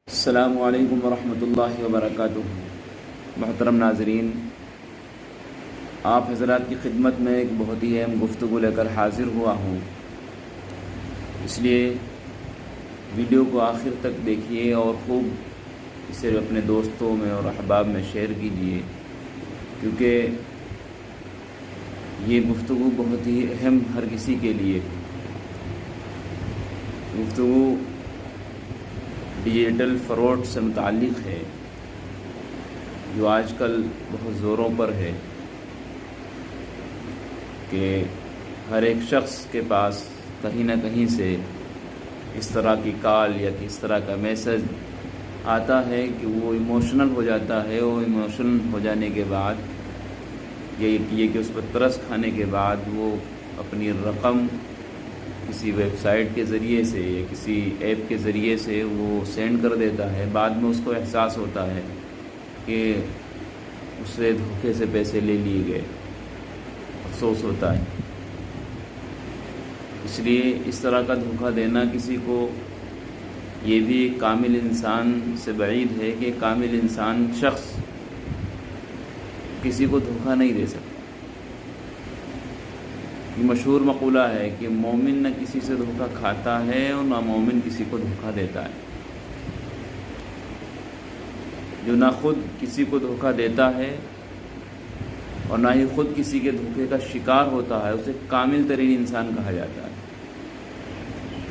السلام علیکم ورحمۃ اللہ وبرکاتہ۔ محترم ناظرین، آپ حضرات کی خدمت میں ایک بہت ہی اہم گفتگو لے کر حاضر ہوا ہوں، اس لیے ویڈیو کو آخر تک دیکھیے اور خوب اسے اپنے دوستوں میں اور احباب میں شیئر کیجیے، کیونکہ یہ گفتگو بہت ہی اہم ہر کسی کے لیے ہے۔ گفتگو ڈیجیٹل فراڈ سے متعلق ہے، جو آج کل بہت زوروں پر ہے کہ ہر ایک شخص کے پاس کہیں نہ کہیں سے اس طرح کی کال یا اس طرح کا میسج آتا ہے کہ وہ ایموشنل ہو جاتا ہے، اور ایموشنل ہو جانے کے بعد یہ کہ اس پر ترس کھانے کے بعد وہ اپنی رقم کسی ویب سائٹ کے ذریعے سے یا کسی ایپ کے ذریعے سے وہ سینڈ کر دیتا ہے۔ بعد میں اس کو احساس ہوتا ہے کہ اس سے دھوکے سے پیسے لے لیے گئے، افسوس ہوتا ہے۔ اس لیے اس طرح کا دھوکہ دینا کسی کو، یہ بھی ایک کامل انسان سے بعید ہے کہ کامل انسان شخص کسی کو دھوکہ نہیں دے سکتا۔ مشہور مقولہ ہے کہ مومن نہ کسی سے دھوکہ کھاتا ہے اور نہ مومن کسی کو دھوکہ دیتا ہے۔ جو نہ خود کسی کو دھوکہ دیتا ہے اور نہ ہی خود کسی کے دھوکے کا شکار ہوتا ہے، اسے کامل ترین انسان کہا جاتا ہے،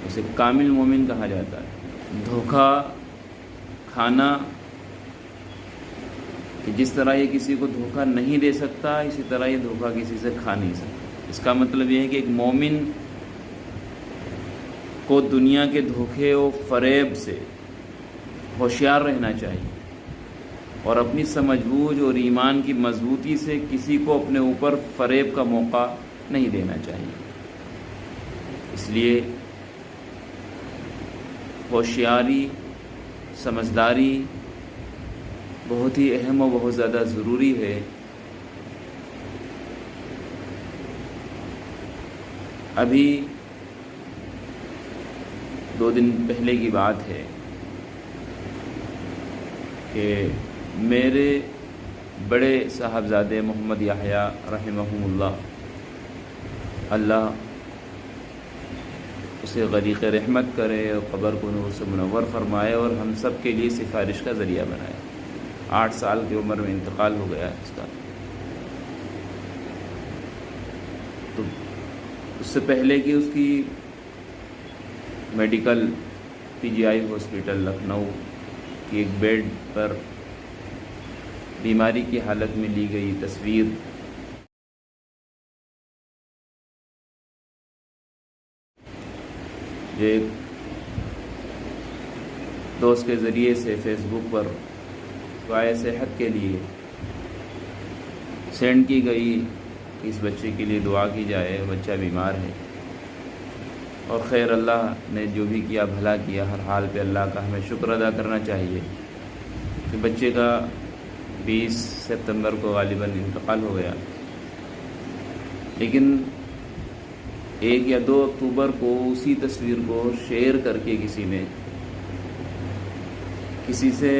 اسے کامل مومن کہا جاتا ہے۔ دھوکہ کھانا کہ جس طرح یہ کسی کو دھوکہ نہیں دے سکتا، اسی طرح یہ دھوکہ کسی سے کھا نہیں سکتا۔ اس کا مطلب یہ ہے کہ ایک مومن کو دنیا کے دھوکے و فریب سے ہوشیار رہنا چاہیے، اور اپنی سمجھ بوجھ اور ایمان کی مضبوطی سے کسی کو اپنے اوپر فریب کا موقع نہیں دینا چاہیے۔ اس لیے ہوشیاری، سمجھداری بہت ہی اہم و بہت زیادہ ضروری ہے۔ ابھی 2 دن پہلے کی بات ہے کہ میرے بڑے صاحبزادے محمد یحییٰ رحمہم اللہ اسے غریق رحمت کرے اور قبر کو نور سے منور فرمائے، اور ہم سب کے لیے سفارش کا ذریعہ بنائے۔ 8 سال کی عمر میں انتقال ہو گیا اس کا۔ تو اس سے پہلے کہ اس کی میڈیکل پی جی آئی ہاسپٹل لکھنؤ کی ایک بیڈ پر بیماری کی حالت میں لی گئی تصویر جو ایک دوست کے ذریعے سے فیس بک پر دعائے صحت کے لیے سینڈ کی گئی کہ اس بچے کے لیے دعا کی جائے، بچہ بیمار ہے، اور خیر اللہ نے جو بھی کیا بھلا کیا۔ ہر حال پہ اللہ کا ہمیں شکر ادا کرنا چاہیے کہ بچے کا 20 ستمبر کو غالباً انتقال ہو گیا، لیکن 1 یا 2 اکتوبر کو اسی تصویر کو شیئر کر کے کسی نے کسی سے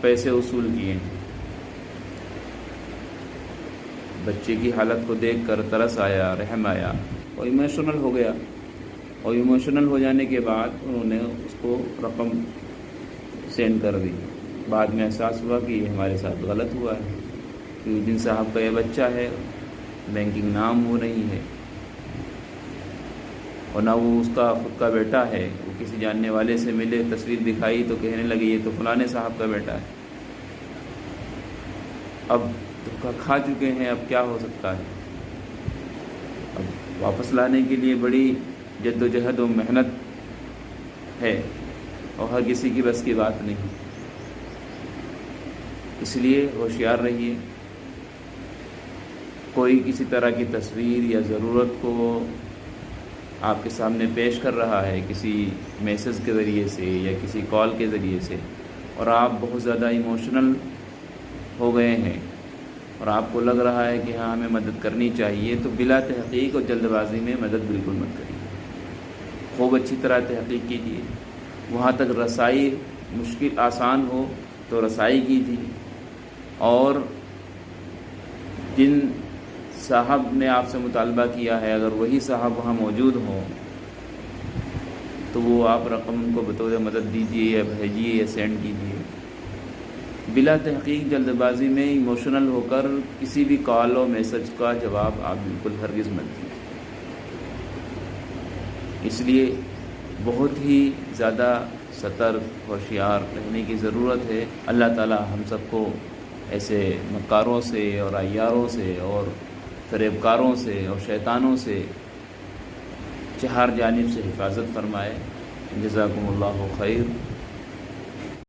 پیسے وصول کیے۔ بچے کی حالت کو دیکھ کر ترس آیا، رحم آیا، اور ایموشنل ہو گیا، اور ایموشنل ہو جانے کے بعد انہوں نے اس کو رقم سینڈ کر دی۔ بعد میں احساس ہوا کہ یہ ہمارے ساتھ غلط ہوا ہے، کہ جن صاحب کا یہ بچہ ہے بینکنگ نام وہ نہیں ہے، اور نہ وہ اس کا خود کا بیٹا ہے۔ وہ کسی جاننے والے سے ملے، تصویر دکھائی تو کہنے لگے یہ تو فلانے صاحب کا بیٹا ہے۔ اب دھوکہ کھا چکے ہیں، اب کیا ہو سکتا ہے؟ اب واپس لانے کے لیے بڑی جد و جہد و محنت ہے، اور ہر کسی کی بس کی بات نہیں۔ اس لیے ہوشیار رہیے۔ کوئی کسی طرح کی تصویر یا ضرورت کو آپ کے سامنے پیش کر رہا ہے کسی میسج کے ذریعے سے یا کسی کال کے ذریعے سے، اور آپ بہت زیادہ ایموشنل ہو گئے ہیں اور آپ کو لگ رہا ہے کہ ہاں ہمیں مدد کرنی چاہیے، تو بلا تحقیق اور جلد بازی میں مدد بالکل مت کریے۔ خوب اچھی طرح تحقیق کیجیے، وہاں تک رسائی مشکل آسان ہو تو رسائی کیجیے، اور جن صاحب نے آپ سے مطالبہ کیا ہے اگر وہی صاحب وہاں موجود ہوں تو وہ آپ رقم ان کو بطور مدد دیجیے یا بھیجیے یا سینڈ کیجیے۔ بلا تحقیق جلد بازی میں ایموشنل ہو کر کسی بھی کال و میسج کا جواب آپ بالکل ہرگز مت دیجیے۔ اس لیے بہت ہی زیادہ سترک ہوشیار رہنے کی ضرورت ہے۔ اللہ تعالی ہم سب کو ایسے مکاروں سے اور عیاروں سے اور فریبکاروں سے اور شیطانوں سے چہار جانب سے حفاظت فرمائے۔ جزاکم اللہ خیر۔